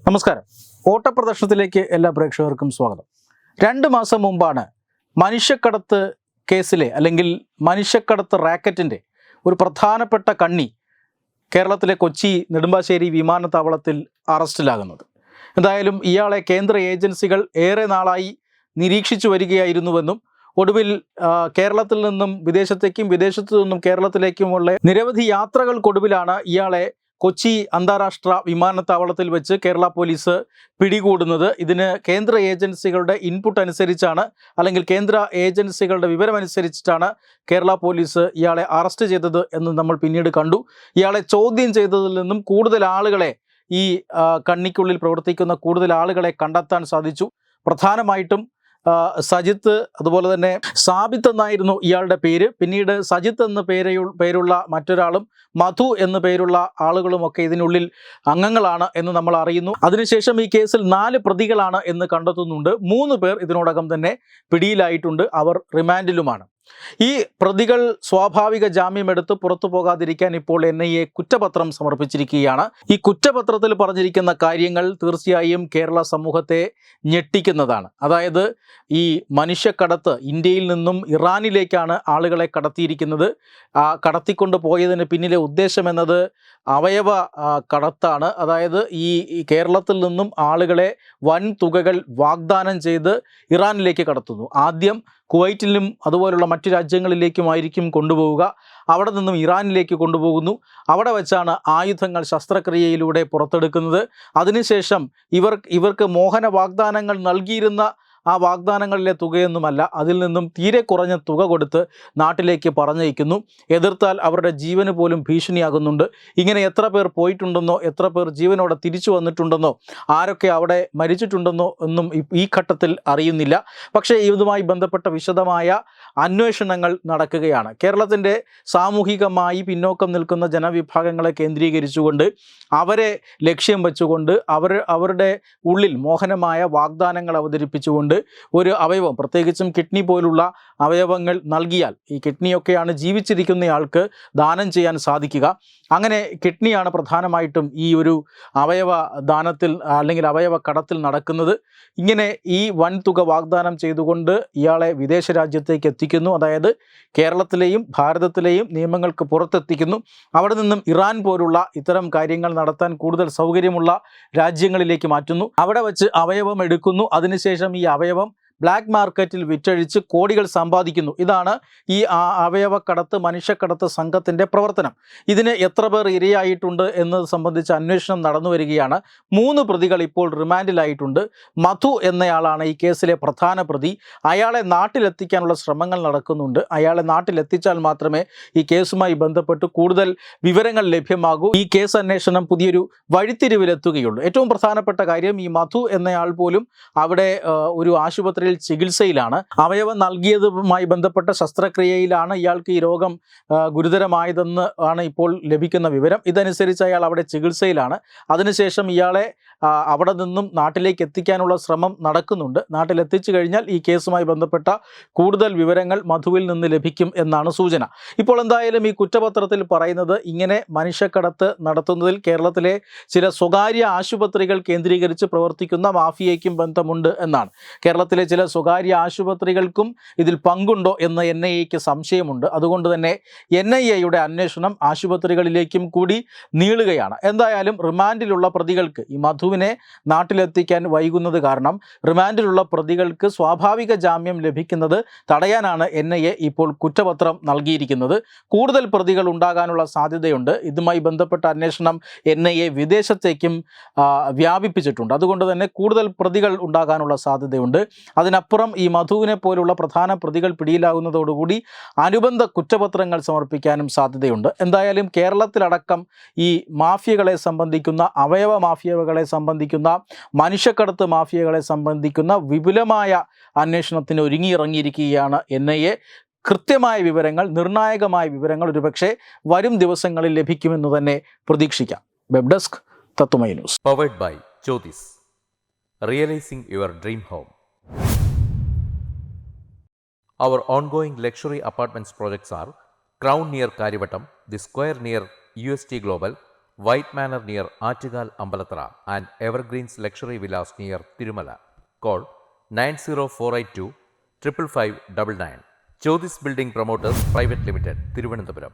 നമസ്കാരം. ഓട്ടപ്രദർശനത്തിലേക്ക് എല്ലാ പ്രേക്ഷകർക്കും സ്വാഗതം. 2 മാസം മുമ്പാണ് മനുഷ്യക്കടത്ത് കേസിലെ അല്ലെങ്കിൽ മനുഷ്യക്കടത്ത് റാക്കറ്റിൻ്റെ ഒരു പ്രധാനപ്പെട്ട കണ്ണി കേരളത്തിലെ കൊച്ചി നെടുമ്പാശ്ശേരി വിമാനത്താവളത്തിൽ അറസ്റ്റിലാകുന്നത്. എന്തായാലും ഇയാളെ കേന്ദ്ര ഏജൻസികൾ ഏറെ നാളായി നിരീക്ഷിച്ചു വരികയായിരുന്നുവെന്നും ഒടുവിൽ കേരളത്തിൽ നിന്നും വിദേശത്തേക്കും വിദേശത്തു നിന്നും കേരളത്തിലേക്കുമുള്ള നിരവധി യാത്രകൾക്കൊടുവിലാണ് ഇയാളെ കൊച്ചി അന്താരാഷ്ട്ര വിമാനത്താവളത്തിൽ വെച്ച് കേരള പോലീസ് പിടികൂടുന്നത്. ഇതിന് കേന്ദ്ര ഏജൻസികളുടെ ഇൻപുട്ട് അനുസരിച്ചാണ്, അല്ലെങ്കിൽ കേന്ദ്ര ഏജൻസികളുടെ വിവരമനുസരിച്ചിട്ടാണ് കേരള പോലീസ് ഇയാളെ അറസ്റ്റ് ചെയ്തത് എന്ന് നമ്മൾ പിന്നീട് കണ്ടു. ഇയാളെ ചോദ്യം ചെയ്തതിൽ നിന്നും കൂടുതൽ ആളുകളെ, ഈ കണ്ണിക്കുള്ളിൽ പ്രവർത്തിക്കുന്ന കൂടുതൽ ആളുകളെ കണ്ടെത്താൻ സാധിച്ചു. പ്രധാനമായിട്ടും സജിത്ത്, അതുപോലെ തന്നെ സാബിത്ത് എന്നായിരുന്നു ഇയാളുടെ പേര്. പിന്നീട് സജിത്ത് എന്ന പേരുള്ള മറ്റൊരാളും മധു എന്ന പേരുള്ള ആളുകളുമൊക്കെ ഇതിനുള്ളിൽ അംഗങ്ങളാണ് എന്ന് നമ്മൾ അറിയുന്നു. അതിനുശേഷം ഈ കേസിൽ 4 പ്രതികളാണ് എന്ന് കണ്ടെത്തുന്നുണ്ട്. 3 പേർ ഇതിനോടകം തന്നെ പിടിയിലായിട്ടുണ്ട്. അവർ റിമാൻഡിലുമാണ്. ഈ പ്രതികൾ സ്വാഭാവിക ജാമ്യമെടുത്ത് പുറത്തു പോകാതിരിക്കാൻ ഇപ്പോൾ NIA കുറ്റപത്രം സമർപ്പിച്ചിരിക്കുകയാണ്. ഈ കുറ്റപത്രത്തിൽ പറഞ്ഞിരിക്കുന്ന കാര്യങ്ങൾ തീർച്ചയായും കേരള സമൂഹത്തെ ഞെട്ടിക്കുന്നതാണ്. അതായത് ഈ മനുഷ്യക്കടത്ത് ഇന്ത്യയിൽ നിന്നും ഇറാനിലേക്കാണ് ആളുകളെ കടത്തിയിരിക്കുന്നത്. കടത്തിക്കൊണ്ട് പോയതിന് പിന്നിലെ ഉദ്ദേശം എന്നത് അവയവ കടത്താണ്. അതായത് ഈ കേരളത്തിൽ നിന്നും ആളുകളെ വൻ തുകകൾ വാഗ്ദാനം ചെയ്ത് ഇറാനിലേക്ക് കടത്തുന്നു. ആദ്യം കുവൈറ്റിലും അതുപോലുള്ള മറ്റു രാജ്യങ്ങളിലേക്കുമായിരിക്കും കൊണ്ടുപോവുക. അവിടെ നിന്നും ഇറാനിലേക്ക് കൊണ്ടുപോകുന്നു. അവിടെ വെച്ചാണ് ആയുധങ്ങൾ ശസ്ത്രക്രിയയിലൂടെ പുറത്തെടുക്കുന്നത്. അതിനുശേഷം ഇവർക്ക് മോഹന വാഗ്ദാനങ്ങൾ നൽകിയിരുന്ന ആ വാഗ്ദാനങ്ങളിലെ തുകയൊന്നുമല്ല, അതിൽ നിന്നും തീരെ കുറഞ്ഞ തുക കൊടുത്ത് നാട്ടിലേക്ക് പറഞ്ഞയക്കുന്നു. എതിർത്താൽ അവരുടെ ജീവന് പോലും ഭീഷണിയാകുന്നുണ്ട്. ഇങ്ങനെ എത്ര പേർ പോയിട്ടുണ്ടെന്നോ, എത്ര പേർ ജീവനോടെ തിരിച്ചു വന്നിട്ടുണ്ടെന്നോ, ആരൊക്കെ അവിടെ മരിച്ചിട്ടുണ്ടെന്നോ ഒന്നും ഈ ഘട്ടത്തിൽ അറിയുന്നില്ല. പക്ഷേ ഇതുമായി ബന്ധപ്പെട്ട വിശദമായ അന്വേഷണങ്ങൾ നടക്കുകയാണ്. കേരളത്തിൻ്റെ സാമൂഹികമായി പിന്നോക്കം നിൽക്കുന്ന ജനവിഭാഗങ്ങളെ കേന്ദ്രീകരിച്ചുകൊണ്ട്, അവരെ ലക്ഷ്യം വെച്ചുകൊണ്ട്, അവരുടെ ഉള്ളിൽ മോഹനമായ വാഗ്ദാനങ്ങൾ അവതരിപ്പിച്ചുകൊണ്ട് ഒരു അവയവം, പ്രത്യേകിച്ചും കിഡ്നി പോലുള്ള അവയവങ്ങൾ നൽകിയാൽ, ഈ കിഡ്നിയൊക്കെയാണ് ജീവിച്ചിരിക്കുന്നയാൾക്ക് ദാനം ചെയ്യാൻ സാധിക്കുക. അങ്ങനെ കിഡ്നിയാണ് പ്രധാനമായിട്ടും ഈ ഒരു അവയവ ദാനത്തിൽ അല്ലെങ്കിൽ അവയവ കടത്തിൽ നടക്കുന്നത്. ഇങ്ങനെ ഈ വൻതുക വാഗ്ദാനം ചെയ്തുകൊണ്ട് ഇയാളെ വിദേശ രാജ്യത്തേക്ക് എത്തിക്കുന്നു. അതായത് കേരളത്തിലെയും ഭാരതത്തിലെയും നിയമങ്ങൾക്ക് പുറത്തെത്തിക്കുന്നു. അവിടെ നിന്നും ഇറാൻ പോലുള്ള ഇത്തരം കാര്യങ്ങൾ നടത്താൻ കൂടുതൽ സൗകര്യമുള്ള രാജ്യങ്ങളിലേക്ക് മാറ്റുന്നു. അവിടെ വച്ച് അവയവം എടുക്കുന്നു. അതിനുശേഷം ഈ അവയവം ബ്ലാക്ക് മാർക്കറ്റിൽ വിറ്റഴിച്ച് കോടികൾ സമ്പാദിക്കുന്നു. ഇതാണ് ഈ അവയവക്കടത്ത്, മനുഷ്യക്കടത്ത് സംഘത്തിൻ്റെ പ്രവർത്തനം. ഇതിന് എത്ര പേർ ഇരയായിട്ടുണ്ട് എന്നത് സംബന്ധിച്ച് അന്വേഷണം നടന്നു വരികയാണ്. 3 പ്രതികൾ ഇപ്പോൾ റിമാൻഡിലായിട്ടുണ്ട്. മധു എന്നയാളാണ് ഈ കേസിലെ പ്രധാന പ്രതി. അയാളെ നാട്ടിലെത്തിക്കാനുള്ള ശ്രമങ്ങൾ നടക്കുന്നുണ്ട്. അയാളെ നാട്ടിലെത്തിച്ചാൽ മാത്രമേ ഈ കേസുമായി ബന്ധപ്പെട്ട് കൂടുതൽ വിവരങ്ങൾ ലഭ്യമാകൂ. ഈ കേസ് അന്വേഷണം പുതിയൊരു വഴിത്തിരിവിലെത്തുകയുള്ളൂ. ഏറ്റവും പ്രധാനപ്പെട്ട കാര്യം, ഈ മധു എന്നയാൾ പോലും അവിടെ ഒരു ആശുപത്രി ചികിത്സയിലാണ്. അവയവം നൽകിയതുമായി ബന്ധപ്പെട്ട ശസ്ത്രക്രിയയിലാണ് ഇയാൾക്ക് ഈ രോഗം ഗുരുതരമായതെന്ന് ആണ് ഇപ്പോൾ ലഭിക്കുന്ന വിവരം. ഇതനുസരിച്ച് അയാൾ അവിടെ ചികിത്സയിലാണ്. അതിനുശേഷം ഇയാളെ അവിടെ നിന്നും നാട്ടിലേക്ക് എത്തിക്കാനുള്ള ശ്രമം നടക്കുന്നുണ്ട്. നാട്ടിലെത്തിച്ചു കഴിഞ്ഞാൽ ഈ കേസുമായി ബന്ധപ്പെട്ട കൂടുതൽ വിവരങ്ങൾ മധുവിൽ നിന്ന് ലഭിക്കും എന്നാണ് സൂചന. ഇപ്പോൾ എന്തായാലും ഈ കുറ്റപത്രത്തിൽ പറയുന്നത്, ഇങ്ങനെ മനുഷ്യക്കടത്ത് നടത്തുന്നതിൽ കേരളത്തിലെ ചില സ്വകാര്യ ആശുപത്രികൾ കേന്ദ്രീകരിച്ച് പ്രവർത്തിക്കുന്ന മാഫിയയ്ക്കും ബന്ധമുണ്ട് എന്നാണ്. കേരളത്തിലെ ചില സ്വകാര്യ ആശുപത്രികൾക്കും ഇതിൽ പങ്കുണ്ടോ എന്ന് NIAക്ക് സംശയമുണ്ട്. അതുകൊണ്ട് തന്നെ NIAയുടെ അന്വേഷണം ആശുപത്രികളിലേക്കും കൂടി നീളുകയാണ്. എന്തായാലും റിമാൻഡിലുള്ള പ്രതികൾക്ക്, ഈ മധുവിനെ നാട്ടിലെത്തിക്കാൻ വൈകുന്നത് കാരണം റിമാൻഡിലുള്ള പ്രതികൾക്ക് സ്വാഭാവിക ജാമ്യം ലഭിക്കുന്നത് തടയാനാണ് NIA ഇപ്പോൾ കുറ്റപത്രം നൽകിയിരിക്കുന്നത്. കൂടുതൽ പ്രതികൾ ഉണ്ടാകാനുള്ള സാധ്യതയുണ്ട്. ഇതുമായി ബന്ധപ്പെട്ട അന്വേഷണം NIA വിദേശത്തേക്കും വ്യാപിപ്പിച്ചിട്ടുണ്ട്. അതുകൊണ്ട് തന്നെ കൂടുതൽ പ്രതികൾ ഉണ്ടാകാനുള്ള സാധ്യതയുണ്ട്. അതിനപ്പുറം ഈ മധുവിനെ പോലുള്ള പ്രധാന പ്രതികൾ പിടിയിലാകുന്നതോടുകൂടി അനുബന്ധ കുറ്റപത്രങ്ങൾ സമർപ്പിക്കാനും സാധ്യതയുണ്ട്. എന്തായാലും കേരളത്തിലടക്കം ഈ മാഫിയകളെ സംബന്ധിക്കുന്ന, അവയവ മാഫിയകളെ സംബന്ധിക്കുന്ന, മനുഷ്യക്കടത്ത് മാഫിയകളെ സംബന്ധിക്കുന്ന വിപുലമായ അന്വേഷണത്തിന് ഒരുങ്ങിയിറങ്ങിയിരിക്കുകയാണ് NIA. കൃത്യമായ വിവരങ്ങൾ, നിർണായകമായ വിവരങ്ങൾ ഒരുപക്ഷെ വരും ദിവസങ്ങളിൽ ലഭിക്കുമെന്ന് തന്നെ പ്രതീക്ഷിക്കാം. Web desk Tatwamayi news. Powered by Jyothis, realising your dream home. Our ongoing luxury apartments projects are Crown near Karivattam, The Square near UST Global, White Manor near Achigal Ambalatra and Evergreens Luxury Villas near Tirumala. Call 90482 55599. Chodis Building Promoters Private Limited, Thiruvananthapuram.